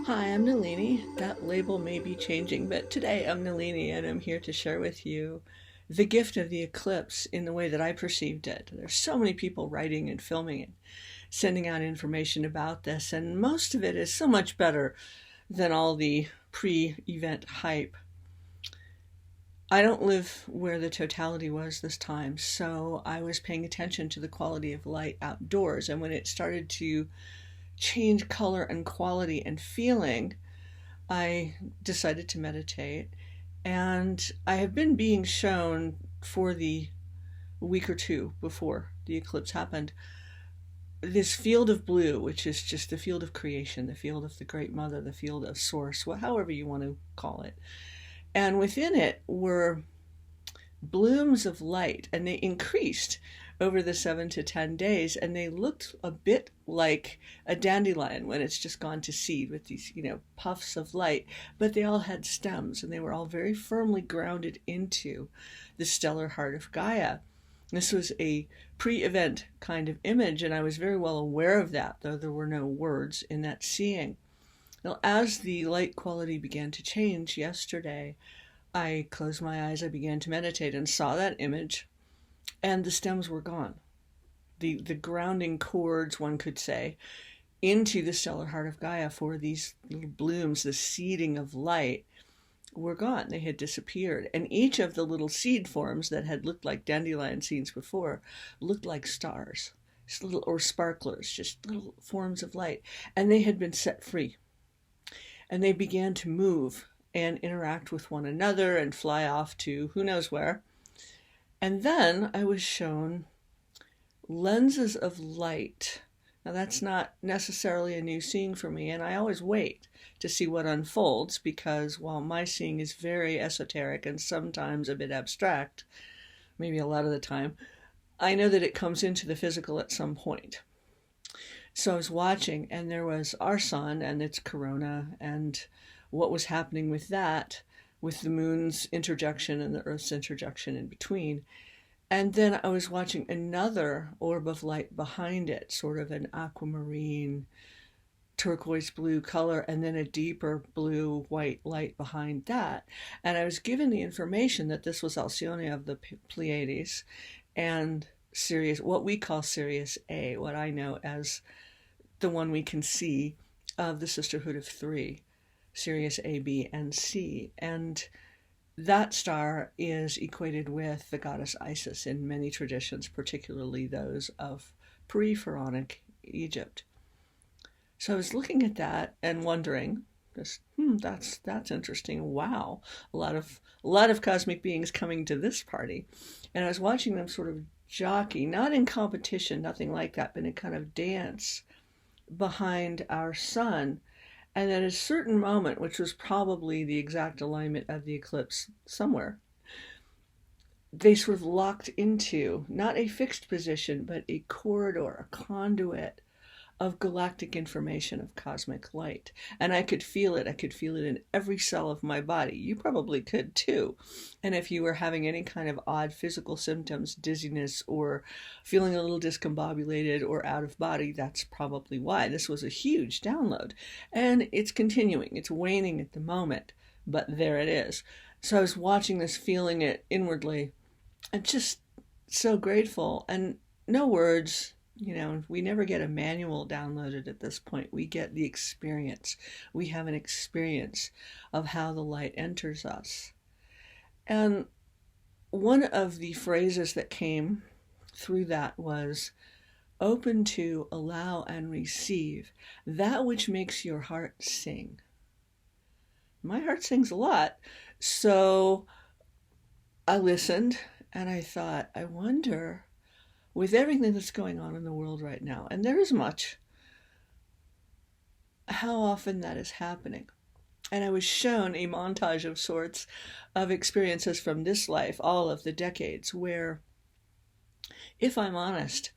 Hi, I'm Nalini. That label may be changing, but today I'm Nalini and I'm here to share with you the gift of the eclipse in the way that I perceived it. There's so many people writing and filming and sending out information about this, and most of it is so much better than all the pre-event hype. I don't live where the totality was this time, so I was paying attention to the quality of light outdoors, and when it started to change color and quality and feeling, I decided to meditate. And I have been being shown for the week or two before the eclipse happened this field of blue, which is just the field of creation, the field of the Great Mother, the field of Source, however you want to call it. And within it were blooms of light, and they increased over the 7 to 10 days, and they looked a bit like a dandelion when it's just gone to seed with these, puffs of light, but they all had stems and they were all very firmly grounded into the stellar heart of Gaia. This was a pre-event kind of image, and I was very well aware of that, though there were no words in that seeing. Now, as the light quality began to change yesterday, I closed my eyes, I began to meditate and saw that image, and the stems were gone. The grounding cords, one could say, into the stellar heart of Gaia for these little blooms, the seeding of light, were gone. They had disappeared. And each of the little seed forms that had looked like dandelion seeds before looked like stars, just little, or sparklers, just little forms of light. And they had been set free. And they began to move and interact with one another and fly off to who knows where. And then I was shown lenses of light. Now that's not necessarily a new seeing for me, and I always wait to see what unfolds, because while my seeing is very esoteric and sometimes a bit abstract, maybe a lot of the time, I know that it comes into the physical at some point. So I was watching, and there was our sun and its corona and what was happening with that, with the moon's interjection and the earth's interjection in between. And then I was watching another orb of light behind it, sort of an aquamarine, turquoise blue color, and then a deeper blue white light behind that. And I was given the information that this was Alcyone of the Pleiades and Sirius, what we call Sirius A, what I know as the one we can see of the Sisterhood of Three, Sirius A, B, and C. And that star is equated with the goddess Isis in many traditions, particularly those of pre-Pharaonic Egypt. So I was looking at that and wondering, that's interesting. Wow, a lot of cosmic beings coming to this party, and I was watching them sort of jockey, not in competition, nothing like that, but in kind of dance behind our sun. And at a certain moment, which was probably the exact alignment of the eclipse somewhere, they sort of locked into not a fixed position, but a corridor, a conduit of galactic information, of cosmic light. And I could feel it. I could feel it in every cell of my body. You probably could too. And if you were having any kind of odd physical symptoms, dizziness, or feeling a little discombobulated or out of body, that's probably why. This was a huge download. And it's continuing. It's waning at the moment, but there it is. So I was watching this, feeling it inwardly, and just so grateful. And no words. We never get a manual downloaded at this point. We get the experience. We have an experience of how the light enters us. And one of the phrases that came through that was, open to, allow, and receive that which makes your heart sing. My heart sings a lot. So I listened and I thought, I wonder, with everything that's going on in the world right now, and there is much, how often that is happening. And I was shown a montage of sorts of experiences from this life, all of the decades, where, if I'm honest,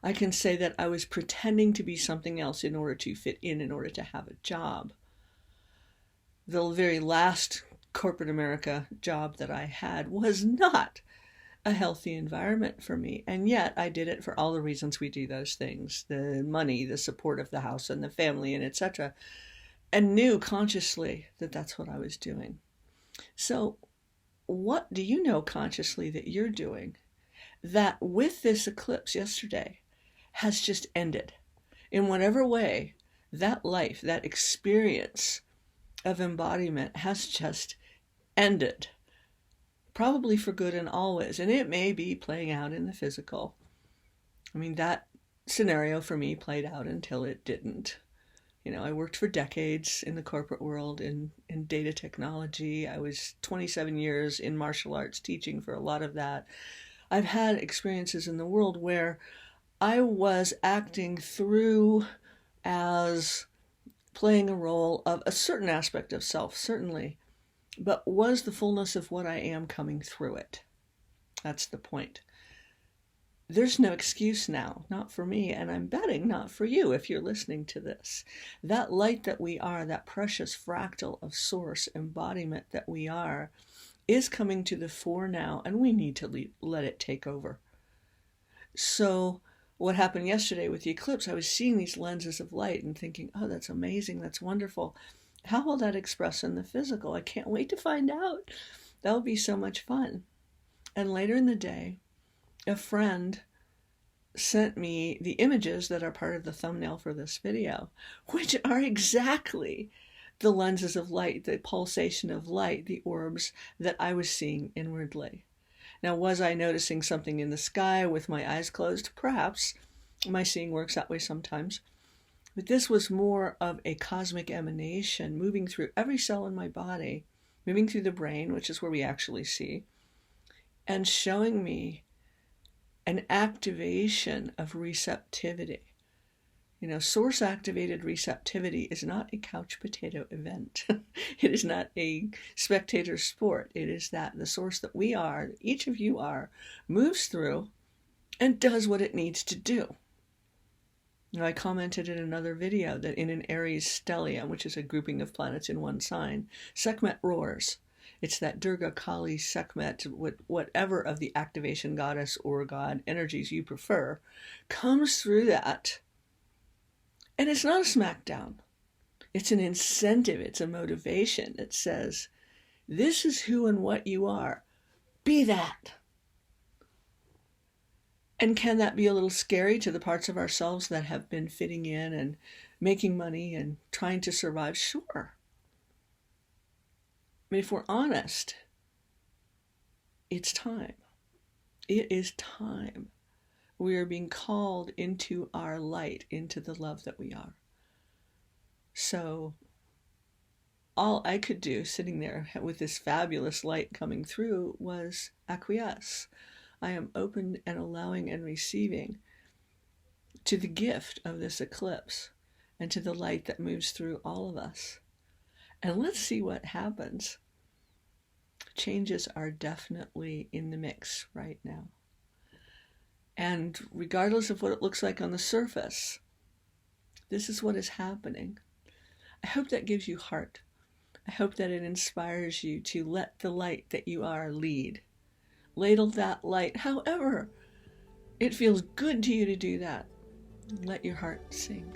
I can say that I was pretending to be something else in order to fit in order to have a job. The very last corporate America job that I had was not a healthy environment for me. And yet I did it for all the reasons we do those things, the money, the support of the house and the family, and etc. and knew consciously that that's what I was doing. So what do you know consciously that you're doing that with this eclipse yesterday has just ended? In whatever way, that life, that experience of embodiment has just ended, probably for good and always. And it may be playing out in the physical. I mean, that scenario for me played out until it didn't. I worked for decades in the corporate world in data technology. I was 27 years in martial arts teaching for a lot of that. I've had experiences in the world where I was acting through as playing a role of a certain aspect of self, certainly, but was the fullness of what I am coming through it. That's the point. There's no excuse now, not for me, and I'm betting not for you if you're listening to this. That light that we are, that precious fractal of source embodiment that we are, is coming to the fore now, and we need to let it take over. So what happened yesterday with the eclipse, I was seeing these lenses of light and thinking, oh, that's amazing, that's wonderful. How will that express in the physical? I can't wait to find out. That will be so much fun. And later in the day, a friend sent me the images that are part of the thumbnail for this video, which are exactly the lenses of light, the pulsation of light, the orbs that I was seeing inwardly. Now, was I noticing something in the sky with my eyes closed? Perhaps. My seeing works that way sometimes. But this was more of a cosmic emanation moving through every cell in my body, moving through the brain, which is where we actually see, and showing me an activation of receptivity. Source-activated receptivity is not a couch potato event. It is not a spectator sport. It is that the source that we are, each of you are, moves through and does what it needs to do. I commented in another video that in an Aries stellium, which is a grouping of planets in one sign, Sekhmet roars. It's that Durga, Kali, Sekhmet, whatever of the activation goddess or god energies you prefer, comes through that. And it's not a smackdown. It's an incentive. It's a motivation that says, this is who and what you are. Be that. And can that be a little scary to the parts of ourselves that have been fitting in and making money and trying to survive? Sure. I mean, if we're honest, it's time. It is time. We are being called into our light, into the love that we are. So all I could do sitting there with this fabulous light coming through was acquiesce. I am open and allowing and receiving to the gift of this eclipse and to the light that moves through all of us. And let's see what happens. Changes are definitely in the mix right now. And regardless of what it looks like on the surface, this is what is happening. I hope that gives you heart. I hope that it inspires you to let the light that you are lead. Ladle that light, however it feels good to you to do that. Let your heart sing.